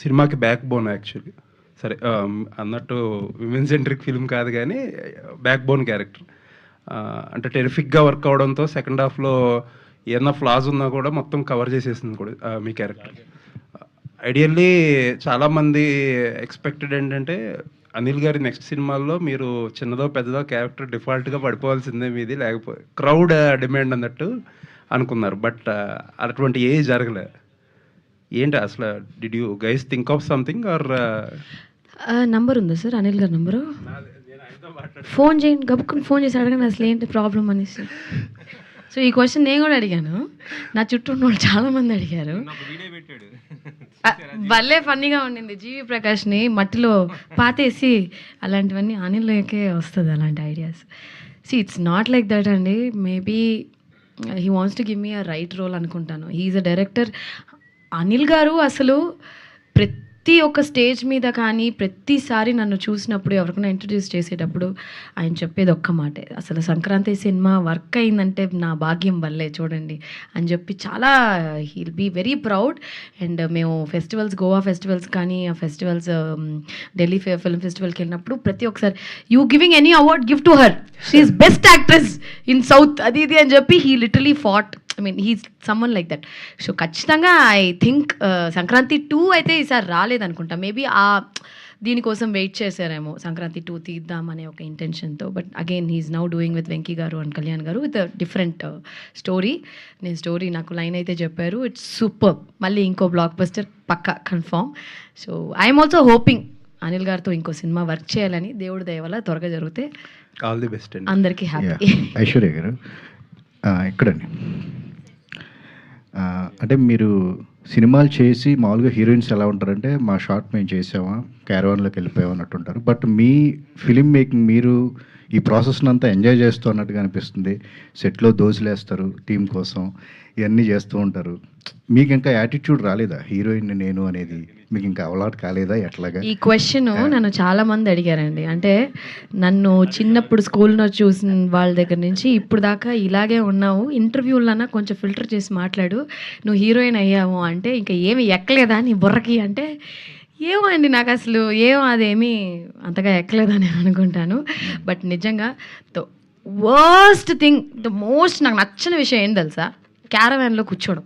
సినిమాకి back bone actually. సరే అన్నట్టు విమెన్ సెంట్రిక్ ఫిల్మ్ కాదు కానీ బ్యాక్ బోన్ క్యారెక్టర్. అంటే టెరిఫిక్గా వర్క్ అవడంతో సెకండ్ హాఫ్లో ఏమన్నా ఫ్లాస్ ఉన్నా కూడా మొత్తం కవర్ చేసేసింది కూడా మీ క్యారెక్టర్. ఐడియల్లీ చాలామంది ఎక్స్పెక్టెడ్ ఏంటంటే అనిల్ గారి నెక్స్ట్ సినిమాల్లో మీరు చిన్నదో పెద్దదో క్యారెక్టర్ డిఫాల్ట్గా పడిపోవాల్సిందే మీది, లేకపోతే క్రౌడ్ డిమాండ్ అన్నట్టు అనుకున్నారు. బట్ అటువంటి ఏ జరగలే. ఏంటి అసలు did you guys think of something or? Number ఉందా సార్ అనిల్ గారి నంబరు? ఫోన్ చేయండి, గబుక్కుని ఫోన్ చేసి అడగండి అసలు ఏంటి ప్రాబ్లం అనేసి. సో ఈ క్వశ్చన్ నేను కూడా అడిగాను, నా చుట్టూ ఉన్న వాళ్ళు చాలామంది అడిగారు. భలే ఫన్నీగా ఉండింది. జీవి ప్రకాష్ని మట్టిలో పాతేసి అలాంటివన్నీ అనిల్కే వస్తుంది అలాంటి ideas. It's not like that అండి. Maybe he wants to give me a right role అనుకుంటాను. He is a director. అనిల్ గారు అసలు ప్రతి ఒక్క స్టేజ్ మీద కానీ ప్రతిసారి నన్ను చూసినప్పుడు ఎవరికైనా ఇంట్రడ్యూస్ చేసేటప్పుడు ఆయన చెప్పేది ఒక్క మాటే, అసలు సంక్రాంతి సినిమా వర్క్ అయిందంటే నా భాగ్యం వల్లే చూడండి అని చెప్పి చాలా he'll be very proud. And మేము ఫెస్టివల్స్, గోవా ఫెస్టివల్స్ కానీ ఆ ఫెస్టివల్స్, ఢిల్లీ ఫిల్మ్ ఫెస్టివల్కి వెళ్ళినప్పుడు ప్రతి ఒక్కసారి you giving any award give to her, she is best actress in south, అది ఇది అని చెప్పి he literally fought. I mean he's someone like that. So ఖచ్చితంగా ఐ థింక్ సంక్రాంతి 2 అయితే ఈసారి రాలేదనుకుంటా. మేబీ దీనికోసం వెయిట్ చేశారేమో, సంక్రాంతి 2 తీద్దామనే ఒక ఇంటెన్షన్తో. But again he is now doing with Venky గారు అండ్ కళ్యాణ్ గారు విత్ డిఫరెంట్ స్టోరీ. నేను స్టోరీ నాకు లైన్ అయితే చెప్పారు, ఇట్స్ సూపర్. మళ్ళీ ఇంకో బ్లాక్ బస్టర్ పక్కా confirm. So I'm also hoping Anil గారితో ఇంకో సినిమా వర్క్ చేయాలని. దేవుడి దయ వల్ల త్వరగా జరిగితే ఆల్ ది బెస్ట్ అండి. అందరికీ హ్యాపీ. ఐశ్వర్య గారు ఎక్కడండి, అంటే మీరు సినిమాలు చేసి మామూలుగా హీరోయిన్స్ ఎలా ఉంటారంటే మా షార్ట్ మేము చేసామా క్యారవాన్లోకి వెళ్ళిపోయాం అన్నట్టు ఉంటారు. బట్ మీ ఫిలిం మేకింగ్ మీరు ఈ ప్రాసెస్ని అంతా ఎంజాయ్ చేస్తూ అన్నట్టుగా అనిపిస్తుంది. సెట్లో దోశలేస్తారు టీం కోసం, ఇవన్నీ చేస్తూ ఉంటారు. మీకు ఇంకా యాటిట్యూడ్ రాలేదా హీరోయిన్ నేను అనేది? మీకు ఇంకా అలవాటు కాలేదా ఎట్లాగా? ఈ క్వశ్చన్ నన్ను చాలా మంది అడిగారండి. అంటే నన్ను చిన్నప్పుడు స్కూల్లో చూసిన వాళ్ళ దగ్గర నుంచి ఇప్పుడు దాకా ఇలాగే ఉన్నావు, ఇంటర్వ్యూలన్నా కొంచెం ఫిల్టర్ చేసి మాట్లాడు, నువ్వు హీరోయిన్ అయ్యావు అంటే ఇంకా ఏమి ఎక్కలేదా నీ బుర్రకి అంటే, ఏమో అండి నాకు అసలు అదేమీ అంతగా ఎక్కలేదని అనుకుంటాను. బట్ నిజంగా the worst thing, the most నాకు నచ్చని విషయం ఏంటి తెలుసా, క్యారవాన్లో కూర్చోవడం.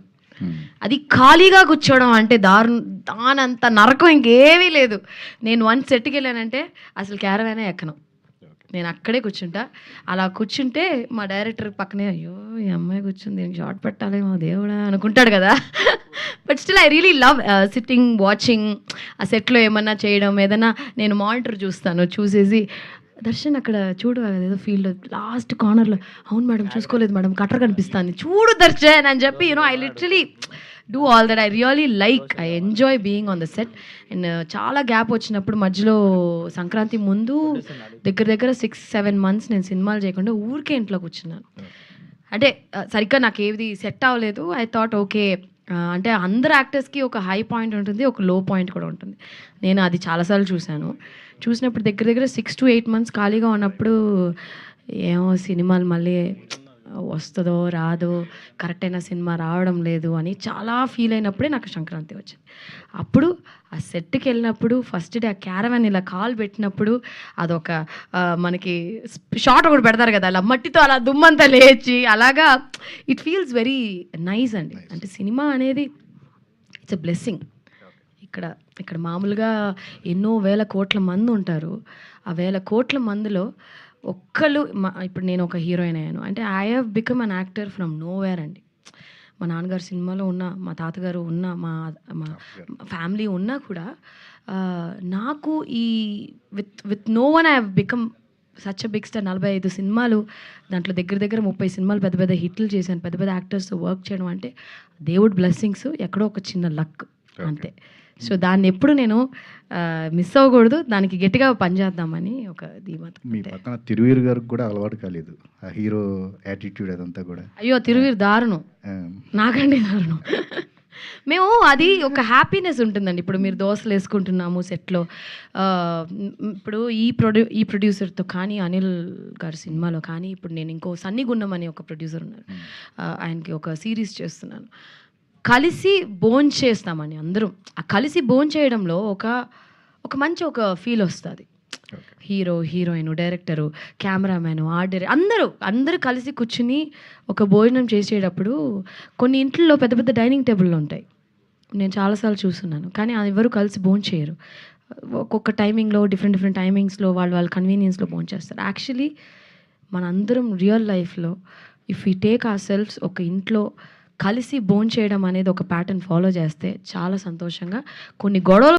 అది ఖాళీగా కూర్చోవడం అంటే దానంత నరకం ఇంకేమీ లేదు. నేను వన్ సెట్కి వెళ్ళానంటే అసలు క్యారవానే ఎక్కను, నేను అక్కడే కూర్చుంటా. అలా కూర్చుంటే మా డైరెక్టర్ పక్కనే అయ్యో ఈ అమ్మాయి కూర్చుంది, దీనికి షార్ట్ పెట్టాలేమో దేవుడా అనుకుంటాడు కదా. But still I really love sitting watching. ఆ సెట్లో ఏమన్నా చేయడం, ఏదైనా నేను మానిటర్ చూస్తాను, చూసేసి దర్శన్ అక్కడ చూడు ఏదో ఫీల్డ్ లాస్ట్ కార్నర్లో, అవును మేడం చూసుకోలేదు మేడం కట్టర్ కనిపిస్తుంది చూడు దర్శన్ అని చెప్పి I literally do all that. I really like, I enjoy being on the set. And చాలా గ్యాప్ వచ్చినప్పుడు మధ్యలో సంక్రాంతి ముందు దగ్గర 6-7 months నేను సినిమాలు చేయకుండా ఊరికే ఇంట్లో కూర్చున్నాను. అంటే సరిగ్గా నాకు ఏది సెట్ అవ్వలేదు. ఐ థాట్ ఓకే, అంటే అందరు యాక్టర్స్కి ఒక హై పాయింట్ ఉంటుంది, ఒక లో పాయింట్ కూడా ఉంటుంది. నేను అది చాలాసార్లు చూసినప్పుడు దగ్గర 6 to 8 months ఖాళీగా ఉన్నప్పుడు ఏమో సినిమాలు మళ్ళీ వస్తుందో రాదో, కరెక్ట్ అయిన సినిమా రావడం లేదు అని చాలా ఫీల్ అయినప్పుడే నాకు సంక్రాంతి వచ్చింది. అప్పుడు ఆ సెట్కి వెళ్ళినప్పుడు ఫస్ట్ డే ఆ క్యారవాన్ ఇలా కాల్ పెట్టినప్పుడు అదొక మనకి షార్ట్ ఒకటి పెడతారు కదా, అలా మట్టితో అలా దుమ్మంతా లేచి అలాగా ఇట్ ఫీల్స్ వెరీ నైస్ అండి. అంటే సినిమా అనేది ఇట్స్ ఎ బ్లెస్సింగ్. ఇక్కడ మామూలుగా ఎన్నో వేల కోట్ల మంది ఉంటారు. ఆ వేల కోట్ల మందిలో ఒక్కళ్ళు ఇప్పుడు నేను ఒక హీరోయిన్ అయ్యాను అంటే I have become an actor from nowhere అండి. మా నాన్నగారు సినిమాలో ఉన్న, మా తాతగారు ఉన్న, మా ఫ్యామిలీ ఉన్నా కూడా నాకు ఈ with no one I have become such a big star. 45 సినిమాలు, దాంట్లో దగ్గర 30 సినిమాలు పెద్ద పెద్ద హిట్లు చేశాను, పెద్ద పెద్ద యాక్టర్స్తో వర్క్ చేయడం అంటే దేవుడి బ్లెస్సింగ్స్, ఎక్కడో ఒక చిన్న లక్ అంతే. సో దాన్ని ఎప్పుడు నేను మిస్ అవ్వకూడదు, దానికి గట్టిగా పనిచేద్దామని ఒక ధీమాతో. మీ పక్కన తిరువీరు గారికి కూడా అలవాటు కాలేదు ఆ హీరో యాటిట్యూడ్ అదంతా కూడా? అయ్యో తిరువీరు దారుణం, నాకండి దారుణం. మేము అది ఒక హ్యాపీనెస్ ఉంటుందండి. ఇప్పుడు మీరు దోశలు వేసుకుంటున్నాము సెట్లో, ఇప్పుడు ఈ ప్రొడ్యూసర్తో కానీ అనిల్ గారి సినిమాలో కానీ, ఇప్పుడు నేను ఇంకో సన్నీ గున్నం అనే ఒక ప్రొడ్యూసర్ ఉన్నారు, ఆయనకి ఒక సిరీస్ చేస్తున్నాను. కలిసి భోంచేస్తామని అందరం. ఆ కలిసి భోంచేయడంలో ఒక మంచి ఒక ఫీల్ వస్తుంది. Hero, heroine, director, cameraman, art director అందరూ కలిసి కూర్చుని ఒక భోజనం చేసేటప్పుడు కొన్ని ఇంట్లో పెద్ద పెద్ద డైనింగ్ టేబుల్లో ఉంటాయి, నేను చాలాసార్లు చూస్తున్నాను. కానీ ఎవరు కలిసి భోంచేయరు. ఒక్కొక్క టైమింగ్లో డిఫరెంట్ టైమింగ్స్లో వాళ్ళ కన్వీనియన్స్లో భోంచేస్తారు. యాక్చువల్లీ మనందరం రియల్ లైఫ్లో if we take our selfs ఒక ఇంట్లో కలిసి భోంచేయడం అనేది ఒక ప్యాటర్న్ ఫాలో చేస్తే చాలా సంతోషంగా కొన్ని గొడవలు